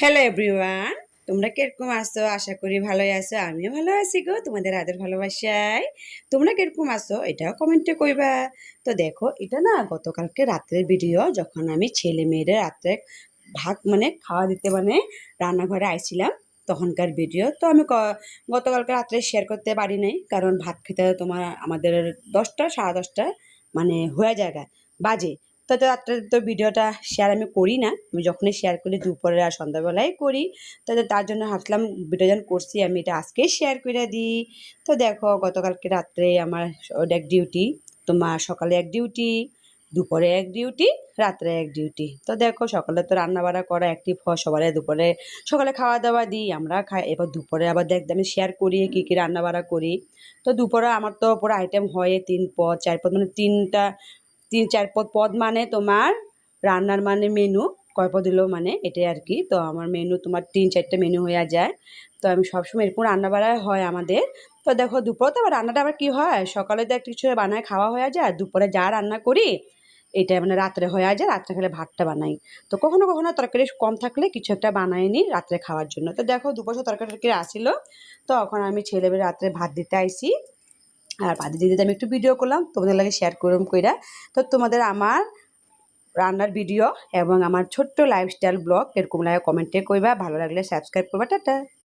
Hello everyone, তোমরা কিরকম আছো? আশা করি ভালোই আছো। আমিও ভালো আছি গো, তোমাদের আদর ভালোবাসায়। তোমরা কিরকম আছো এটাও কমেন্টে কইবা। তো দেখো, এটা না গতকালকে রাত্রের ভিডিও, যখন আমি ছেলে মেয়েদের রাত্রে ভাত মানে খাওয়া দিতে মানে রান্নাঘরে আইছিলাম তখনকার ভিডিও। তো আমি গতকালকে রাত্রে শেয়ার করতে পারি নাই, কারণ ভাত খেতে তোমার আমাদের 10টা 10:30 মানে হয়ে যায় বাজে। তো রাত্রে তো ভিডিওটা শেয়ার আমি করি না, আমি যখনই শেয়ার করি দুপুরে আর সন্ধ্যাবেলায় করি। তো তার জন্য ভাবলাম ভিডিও যখন করছি আমি এটা আজকেই শেয়ার করে দিই। তো দেখো, গতকালকে রাত্রে আমার এক ডিউটি, তোমার সকালে এক ডিউটি, দুপুরে এক ডিউটি, রাত্রে এক ডিউটি। তো দেখো, সকালে তো রান্না বান্না করা একটি সবারে দুপুরে সকালে খাওয়া দাওয়া দিই, আমরা খাই, এবার দুপুরে আবার আমি শেয়ার করি কী কী রান্না বান্না করি। তো দুপুরে আমার তো পুরো আইটেম হয় 3 পদ 4 পদ, মানে তিনটা 3-4 পদ। পদ মানে তোমার রান্নার মানে মেনু কয় পদ দিলেও মানে এটাই আর কি। তো আমার মেনু তোমার 3-4টে মেনু হয়ে যায়। তো আমি সবসময় এরকম রান্না বাড়া হয় আমাদের। তো দেখো, দুপুরে তো আবার রান্নাটা আবার কী হয়, সকালে তো একটা কিছু বানায় খাওয়া হয়ে যায়, দুপুরে যা রান্না করি এটা মানে রাত্রে হয়ে যায়, রাত্রে খেলে ভাতটা বানাই। তো কখনো কখনো তরকারি কম থাকলে কিছু একটা বানাই নিই রাত্রে খাওয়ার জন্য। তো দেখো, দুপুরে তরকারি টরকারি আসিল, তখন আমি ছেলেমেয়ে রাত্রে ভাত দিতে আইসি। আর ভাত দিতে দিতে আমি একটু ভিডিও করলাম, তোমাদের লাগে শেয়ার করলাম কইরা। তো তোমাদের আমার রান্নার ভিডিও এবং আমার ছোট্ট লাইফস্টাইল ব্লগ এরকম লাগে কমেন্টে কইবা, ভালো লাগলে সাবস্ক্রাইব করবা। টাটা।